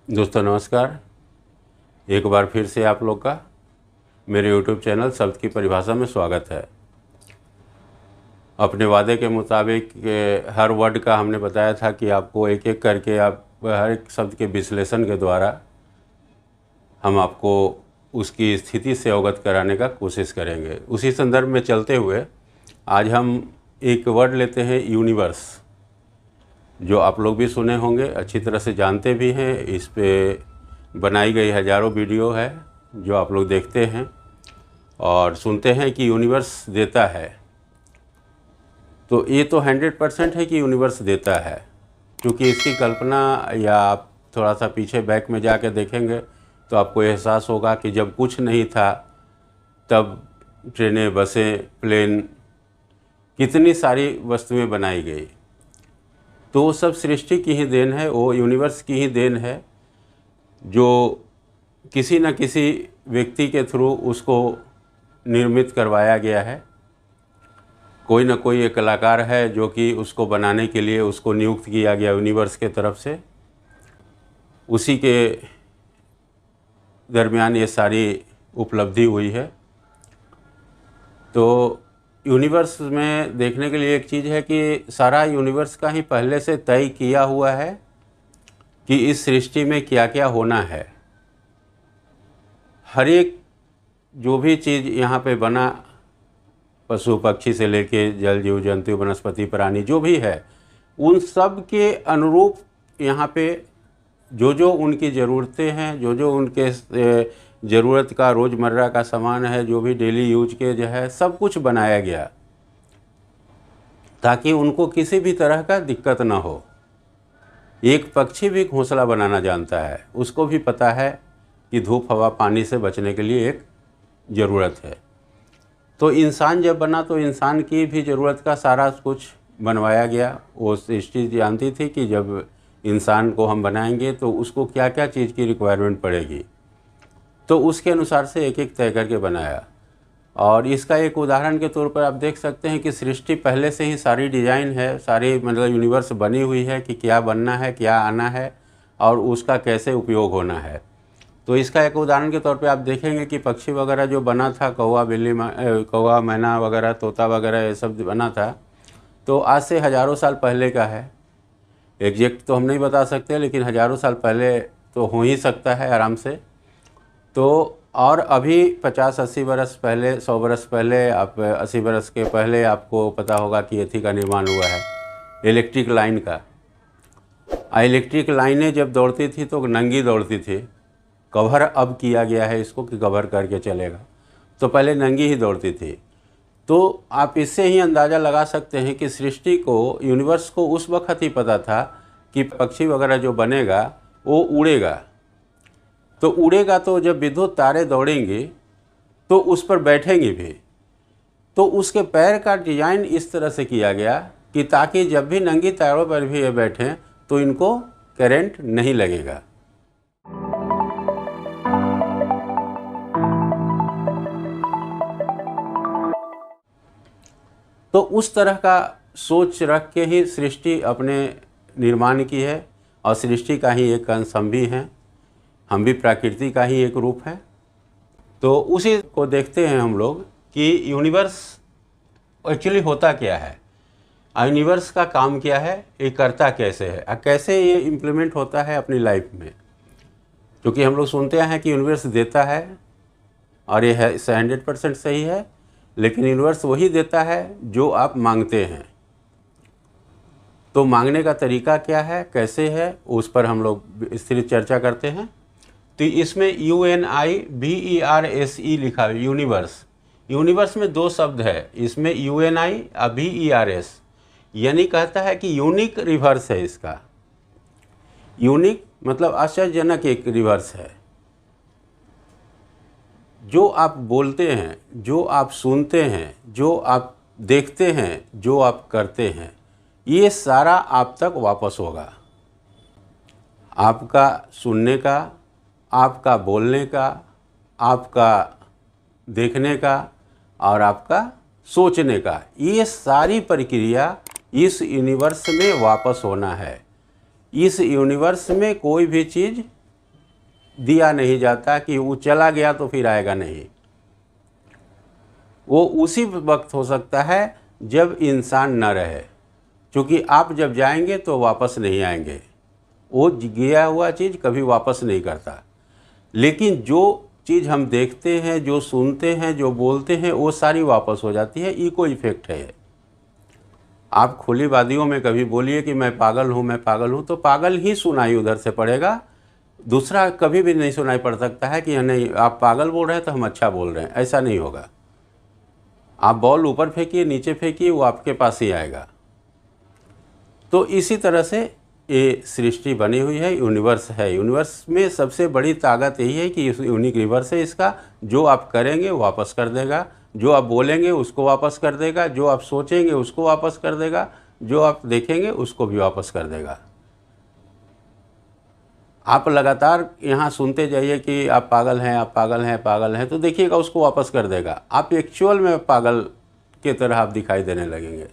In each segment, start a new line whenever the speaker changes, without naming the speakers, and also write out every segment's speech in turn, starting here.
दोस्तों नमस्कार। एक बार फिर से आप लोग का मेरे YouTube चैनल शब्द की परिभाषा में स्वागत है। अपने वादे के मुताबिक हर वर्ड का हमने बताया था कि आपको एक एक करके आप हर एक शब्द के विश्लेषण के द्वारा हम आपको उसकी स्थिति से अवगत कराने का कोशिश करेंगे। उसी संदर्भ में चलते हुए आज हम एक वर्ड लेते हैं यूनिवर्स, जो आप लोग भी सुने होंगे, अच्छी तरह से जानते भी हैं। इस पे बनाई गई हज़ारों वीडियो है जो आप लोग देखते हैं और सुनते हैं कि यूनिवर्स देता है। तो ये तो 100% है कि यूनिवर्स देता है, क्योंकि इसकी कल्पना या आप थोड़ा सा पीछे बैक में जाके देखेंगे तो आपको एहसास होगा कि जब कुछ नहीं था तब ट्रेनें, बसें, प्लेन, कितनी सारी वस्तुएं बनाई गई। तो वो सब सृष्टि की ही देन है, वो यूनिवर्स की ही देन है, जो किसी न किसी व्यक्ति के थ्रू उसको निर्मित करवाया गया है। कोई न कोई एक कलाकार है जो कि उसको बनाने के लिए उसको नियुक्त किया गया यूनिवर्स के तरफ से। उसी के दरमियान ये सारी उपलब्धि हुई है। तो यूनिवर्स में देखने के लिए एक चीज़ है कि सारा यूनिवर्स का ही पहले से तय किया हुआ है कि इस सृष्टि में क्या क्या होना है। हर एक जो भी चीज़ यहाँ पे बना, पशु पक्षी से लेके जल जीव जंतु वनस्पति प्राणी जो भी है, उन सब के अनुरूप यहाँ पे जो उनकी ज़रूरतें हैं, जो उनके ज़रूरत का रोज़मर्रा का सामान है, जो भी डेली यूज के जो है, सब कुछ बनाया गया ताकि उनको किसी भी तरह का दिक्कत ना हो। एक पक्षी भी घोंसला बनाना जानता है, उसको भी पता है कि धूप हवा पानी से बचने के लिए एक ज़रूरत है। तो इंसान जब बना तो इंसान की भी ज़रूरत का सारा कुछ बनवाया गया। वो सृष्टि जानती थी कि जब इंसान को हम बनाएंगे तो उसको क्या क्या चीज़ की रिक्वायरमेंट पड़ेगी, तो उसके अनुसार से एक एक तय करके बनाया। और इसका एक उदाहरण के तौर पर आप देख सकते हैं कि सृष्टि पहले से ही सारी डिज़ाइन है, सारी मतलब यूनिवर्स बनी हुई है कि क्या बनना है, क्या आना है और उसका कैसे उपयोग होना है। तो इसका एक उदाहरण के तौर पे आप देखेंगे कि पक्षी वगैरह जो बना था, कौवा, बिल्ली, कौवा, मैना वगैरह, तोता वगैरह, ये सब बना था, तो आज से हज़ारों साल पहले का है। एग्जैक्ट तो हम नहीं बता सकते, लेकिन हज़ारों साल पहले तो हो ही सकता है आराम से। तो और अभी 50-80 बरस पहले, 100 बरस पहले, आप 80 बरस के पहले आपको पता होगा कि एथी का निर्माण हुआ है, इलेक्ट्रिक लाइन का। इलेक्ट्रिक लाइनें जब दौड़ती थी तो नंगी दौड़ती थी। कवर अब किया गया है इसको कि कवर करके चलेगा, तो पहले नंगी ही दौड़ती थी। तो आप इससे ही अंदाज़ा लगा सकते हैं कि सृष्टि को, यूनिवर्स को उस वक्त ही पता था कि पक्षी वगैरह जो बनेगा वो उड़ेगा। तो उड़ेगा तो जब विद्युत तारे दौड़ेंगे तो उस पर बैठेंगे भी। तो उसके पैर का डिज़ाइन इस तरह से किया गया कि ताकि जब भी नंगी तारों पर भी ये बैठें तो इनको करंट नहीं लगेगा। तो उस तरह का सोच रख के ही सृष्टि अपने निर्माण की है, और सृष्टि का ही एक अंश हम भी हैं, हम भी प्रकृति का ही एक रूप है। तो उसी को देखते हैं हम लोग कि यूनिवर्स एक्चुअली होता क्या है, यूनिवर्स का काम क्या है, ये करता कैसे है, कैसे ये इम्प्लीमेंट होता है अपनी लाइफ में। क्योंकि हम लोग सुनते हैं कि यूनिवर्स देता है, और ये है 100% सही है, लेकिन यूनिवर्स वही देता है जो आप मांगते हैं। तो मांगने का तरीका क्या है, कैसे है, उस पर हम लोग विस्तृत चर्चा करते हैं। तो इसमें UNIVERSE लिखा है, यूनिवर्स। यूनिवर्स में दो शब्द है, इसमें UNI VERS, यानी कहता है कि यूनिक रिवर्स है इसका। यूनिक मतलब आश्चर्यजनक एक रिवर्स है। जो आप बोलते हैं, जो आप सुनते हैं, जो आप देखते हैं, जो आप करते हैं, ये सारा आप तक वापस होगा। आपका सुनने का, आपका बोलने का, आपका देखने का और आपका सोचने का, ये सारी प्रक्रिया इस यूनिवर्स में वापस होना है। इस यूनिवर्स में कोई भी चीज़ दिया नहीं जाता कि वो चला गया तो फिर आएगा नहीं। वो उसी वक्त हो सकता है जब इंसान न रहे, क्योंकि आप जब जाएंगे तो वापस नहीं आएंगे। वो गया हुआ चीज़ कभी वापस नहीं करता। लेकिन जो चीज़ हम देखते हैं, जो सुनते हैं, जो बोलते हैं, वो सारी वापस हो जाती है। इको इफेक्ट है। आप खुली वादियों में कभी बोलिए कि मैं पागल हूँ, तो पागल ही सुनाई उधर से पड़ेगा। दूसरा कभी भी नहीं सुनाई पड़ सकता है कि नहीं आप पागल बोल रहे हैं तो हम अच्छा बोल रहे हैं, ऐसा नहीं होगा। आप बॉल ऊपर फेंकिए, नीचे फेंकिए, वो आपके पास ही आएगा। तो इसी तरह से ये सृष्टि बनी हुई है, यूनिवर्स है। यूनिवर्स में सबसे बड़ी ताकत यही है कि यूनिवर्स है इसका, जो आप करेंगे वो वापस कर देगा, जो आप बोलेंगे उसको वापस कर देगा, जो आप सोचेंगे उसको वापस कर देगा, जो आप देखेंगे उसको भी वापस कर देगा। आप लगातार यहाँ सुनते जाइए कि आप पागल हैं, आप पागल हैं, पागल हैं, तो देखिएगा उसको वापस कर देगा। आप एक्चुअल में पागल की तरह आप दिखाई देने लगेंगे।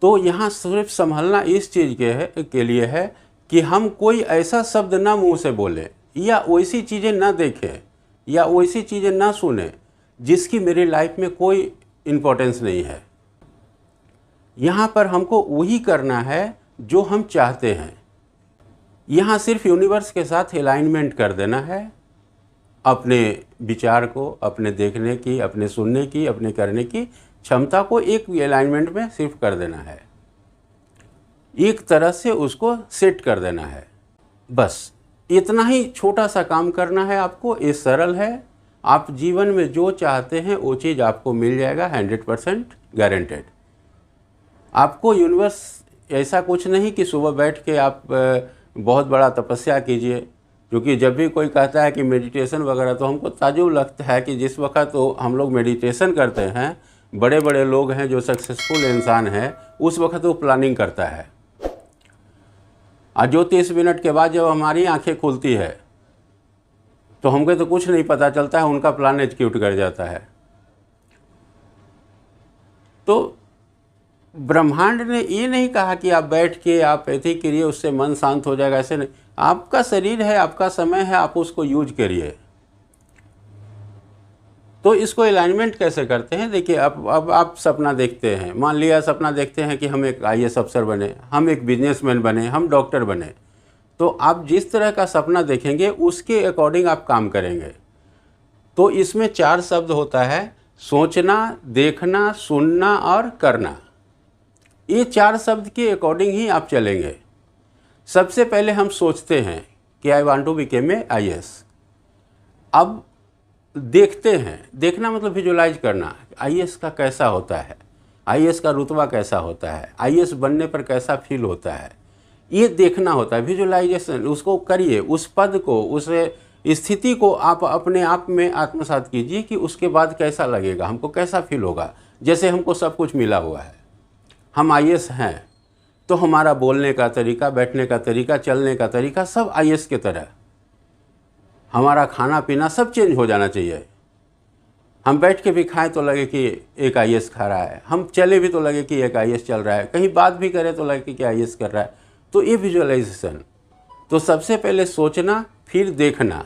तो यहाँ सिर्फ संभलना इस चीज़ के लिए है कि हम कोई ऐसा शब्द ना मुंह से बोलें, या वैसी चीज़ें ना देखें, या वैसी चीज़ें ना सुने जिसकी मेरी लाइफ में कोई इम्पोर्टेंस नहीं है। यहाँ पर हमको वही करना है जो हम चाहते हैं। यहाँ सिर्फ यूनिवर्स के साथ अलाइनमेंट कर देना है, अपने विचार को, अपने देखने की, अपने सुनने की, अपने करने की क्षमता को एक अलाइनमेंट में सिर्फ कर देना है, एक तरह से उसको सेट कर देना है। बस इतना ही छोटा सा काम करना है आपको। ये सरल है। आप जीवन में जो चाहते हैं वो चीज़ आपको मिल जाएगा, 100% गारंटेड। आपको यूनिवर्स ऐसा कुछ नहीं कि सुबह बैठ के आप बहुत बड़ा तपस्या कीजिए, क्योंकि जब भी कोई कहता है कि मेडिटेशन वगैरह, तो हमको ताज्जुब लगता है कि जिस वक्त तो हम लोग मेडिटेशन करते हैं, बड़े बड़े लोग हैं जो सक्सेसफुल इंसान हैं, उस वक्त वो प्लानिंग करता है। और जो 30 मिनट के बाद जब हमारी आंखें खुलती है तो हमको तो कुछ नहीं पता चलता है, उनका प्लान एग्जीक्यूट कर जाता है। तो ब्रह्मांड ने ये नहीं कहा कि आप बैठ के आप ऐसे करिए उससे मन शांत हो जाएगा, ऐसे नहीं। आपका शरीर है, आपका समय है, आप उसको यूज करिए। तो इसको अलाइनमेंट कैसे करते हैं? देखिए, अब आप सपना देखते हैं, मान लिया सपना देखते हैं कि हम एक IAS अफसर बने, हम एक बिजनेसमैन बने, हम डॉक्टर बने। तो आप जिस तरह का सपना देखेंगे उसके अकॉर्डिंग आप काम करेंगे। तो इसमें 4 शब्द होता है: सोचना, देखना, सुनना और करना। ये 4 शब्द के अकॉर्डिंग ही आप चलेंगे। सबसे पहले हम सोचते हैं कि I want to become a IAS। अब देखते हैं, देखना मतलब विजुलाइज करना, IAS का कैसा होता है, IAS का रुतबा कैसा होता है, IAS बनने पर कैसा फील होता है, ये देखना होता है। विजुलाइजेशन उसको करिए, उस पद को, उस स्थिति को आप अपने आप में आत्मसात कीजिए कि उसके बाद कैसा लगेगा, हमको कैसा फील होगा। जैसे हमको सब कुछ मिला हुआ है, हम IAS हैं, तो हमारा बोलने का तरीका, बैठने का तरीका, चलने का तरीका सब IAS के तरह, हमारा खाना पीना सब चेंज हो जाना चाहिए। हम बैठ के भी खाएं तो लगे कि एक IAS खा रहा है, हम चले भी तो लगे कि एक IAS चल रहा है, कहीं बात भी करें तो लगे कि IAS कर रहा है। तो ये विजुअलाइजेशन। तो सबसे पहले सोचना, फिर देखना,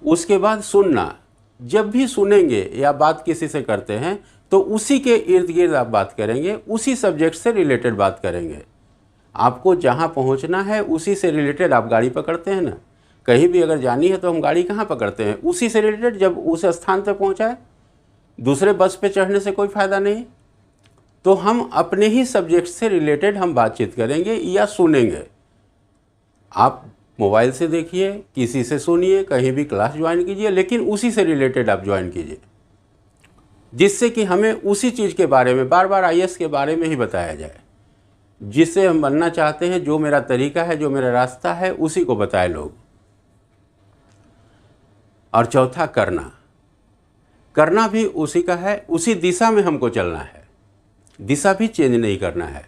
उसके बाद सुनना। जब भी सुनेंगे या बात किसी से करते हैं तो उसी के इर्द गिर्द आप बात करेंगे, उसी सब्जेक्ट से रिलेटेड बात करेंगे। आपको जहाँ पहुँचना है उसी से रिलेटेड आप गाड़ी पकड़ते हैं ना, कहीं भी अगर जानी है तो हम गाड़ी कहाँ पकड़ते हैं? उसी से रिलेटेड। जब उस स्थान तक पहुँचाए, दूसरे बस पे चढ़ने से कोई फ़ायदा नहीं। तो हम अपने ही सब्जेक्ट से रिलेटेड हम बातचीत करेंगे या सुनेंगे। आप मोबाइल से देखिए, किसी से सुनिए, कहीं भी क्लास ज्वाइन कीजिए, लेकिन उसी से रिलेटेड आप ज्वाइन कीजिए, जिससे कि हमें उसी चीज़ के बारे में, बार बार IAS के बारे में ही बताया जाए, जिससे हम बनना चाहते हैं। जो मेरा तरीका है, जो मेरा रास्ता है, उसी को बताए लोग। और चौथा, करना। करना भी उसी का है, उसी दिशा में हमको चलना है, दिशा भी चेंज नहीं करना है।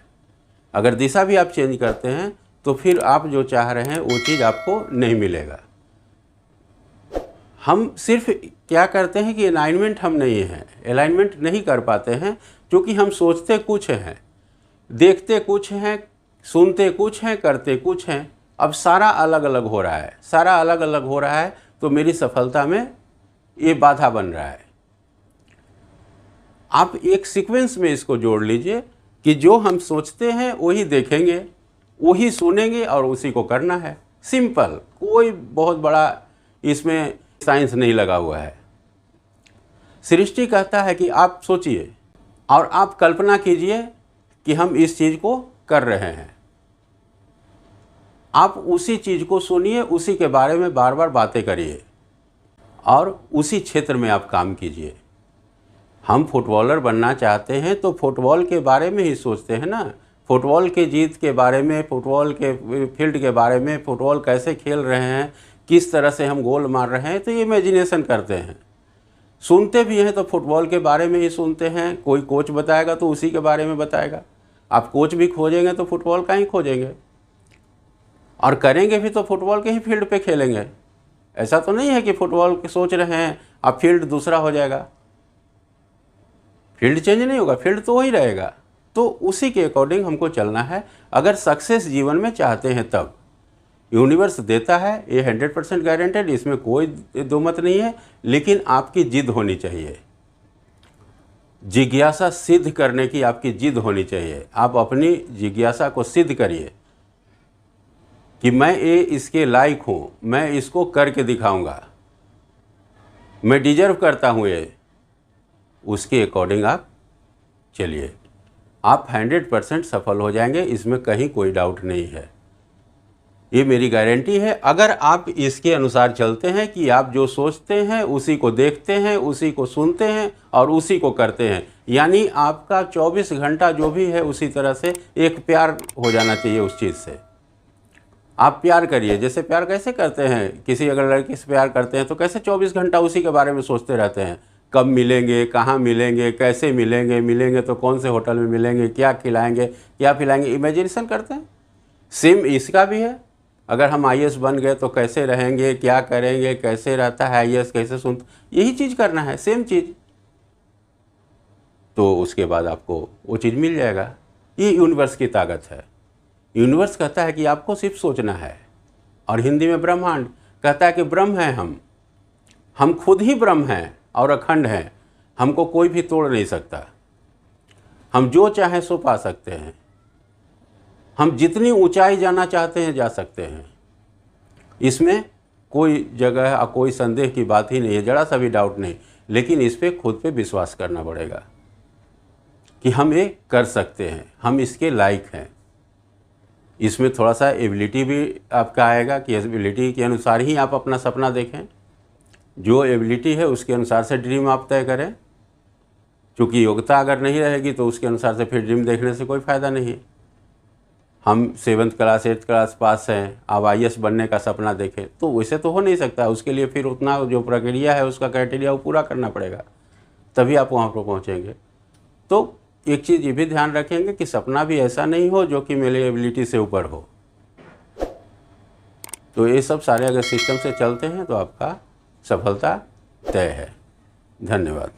अगर दिशा भी आप चेंज करते हैं तो फिर आप जो चाह रहे हैं वो चीज़ आपको नहीं मिलेगा। हम सिर्फ क्या करते हैं कि अलाइनमेंट हम नहीं हैं, अलाइनमेंट नहीं कर पाते हैं, क्योंकि हम सोचते कुछ हैं, देखते कुछ हैं, सुनते कुछ हैं, करते कुछ हैं। अब सारा अलग अलग हो रहा है, सारा अलग अलग हो रहा है, तो मेरी सफलता में ये बाधा बन रहा है। आप एक सीक्वेंस में इसको जोड़ लीजिए कि जो हम सोचते हैं वही देखेंगे, वही सुनेंगे और उसी को करना है। सिंपल, कोई बहुत बड़ा इसमें साइंस नहीं लगा हुआ है। सृष्टि कहता है कि आप सोचिए और आप कल्पना कीजिए कि हम इस चीज़ को कर रहे हैं। आप उसी चीज़ को सुनिए, उसी के बारे में बार बार बातें करिए और उसी क्षेत्र में आप काम कीजिए। हम फुटबॉलर बनना चाहते हैं तो फुटबॉल के बारे में ही सोचते हैं ना, फुटबॉल के जीत के बारे में, फुटबॉल के फील्ड के बारे में, फुटबॉल कैसे खेल रहे हैं, किस तरह से हम गोल मार रहे हैं, तो ये इमेजिनेशन करते हैं। सुनते भी हैं तो फुटबॉल के बारे में ही सुनते हैं। कोई कोच बताएगा तो उसी के बारे में बताएगा। आप कोच भी खोजेंगे तो फुटबॉल का ही खोजेंगे, और करेंगे भी तो फुटबॉल के ही फील्ड पे खेलेंगे। ऐसा तो नहीं है कि फुटबॉल के सोच रहे हैं अब फील्ड दूसरा हो जाएगा। फील्ड चेंज नहीं होगा, फील्ड तो वही रहेगा। तो उसी के अकॉर्डिंग हमको चलना है। अगर सक्सेस जीवन में चाहते हैं तब यूनिवर्स देता है, ये 100% गारंटेड, इसमें कोई दो मत नहीं है। लेकिन आपकी जिद होनी चाहिए, जिज्ञासा सिद्ध करने की आपकी जिद होनी चाहिए। आप अपनी जिज्ञासा को सिद्ध करिए कि मैं ये इसके लायक हूँ, मैं इसको करके दिखाऊंगा, मैं डिजर्व करता हूँ ये। उसके अकॉर्डिंग आप चलिए, आप 100% सफल हो जाएंगे, इसमें कहीं कोई डाउट नहीं है। ये मेरी गारंटी है। अगर आप इसके अनुसार चलते हैं कि आप जो सोचते हैं उसी को देखते हैं, उसी को सुनते हैं और उसी को करते हैं, यानी आपका 24 घंटा जो भी है उसी तरह से एक प्यार हो जाना चाहिए उस चीज़ से। आप प्यार करिए। जैसे प्यार कैसे करते हैं, किसी अगर लड़की से प्यार करते हैं तो कैसे 24 घंटा उसी के बारे में सोचते रहते हैं, कब मिलेंगे, कहाँ मिलेंगे, कैसे मिलेंगे, मिलेंगे तो कौन से होटल में मिलेंगे, क्या खिलाएंगे, क्या पिलाएंगे, इमेजिनेशन करते हैं। सेम इसका भी है। अगर हम IAS बन गए तो कैसे रहेंगे, क्या करेंगे, कैसे रहता है IAS, कैसे सुनते, यही चीज़ करना है, सेम चीज़। तो उसके बाद आपको वो चीज़ मिल जाएगा। ये यूनिवर्स की ताकत है। यूनिवर्स कहता है कि आपको सिर्फ सोचना है, और हिंदी में ब्रह्मांड कहता है कि ब्रह्म हैं हम खुद ही ब्रह्म हैं और अखंड हैं। हमको कोई भी तोड़ नहीं सकता। हम जो चाहें सो पा सकते हैं। हम जितनी ऊंचाई जाना चाहते हैं जा सकते हैं। इसमें कोई जगह और कोई संदेह की बात ही नहीं है, जरा सा भी डाउट नहीं। लेकिन इस पर खुद पे विश्वास करना पड़ेगा कि हम ये कर सकते हैं, हम इसके लायक हैं। इसमें थोड़ा सा एबिलिटी भी आपका आएगा कि एबिलिटी के अनुसार ही आप अपना सपना देखें। जो एबिलिटी है उसके अनुसार से ड्रीम आप तय करें। क्योंकि योग्यता अगर नहीं रहेगी तो उसके अनुसार से फिर ड्रीम देखने से कोई फ़ायदा नहीं है। हम 7th class 8th class pass हैं, अब IAS बनने का सपना देखें तो वैसे तो हो नहीं सकता। उसके लिए फिर उतना जो प्रक्रिया है उसका क्राइटेरिया वो पूरा करना पड़ेगा, तभी आप वहाँ पर पहुँचेंगे। तो एक चीज़ ये भी ध्यान रखेंगे कि सपना भी ऐसा नहीं हो जो कि मेरी एबिलिटी से ऊपर हो। तो ये सब सारे अगर सिस्टम से चलते हैं तो आपका सफलता तय है। धन्यवाद।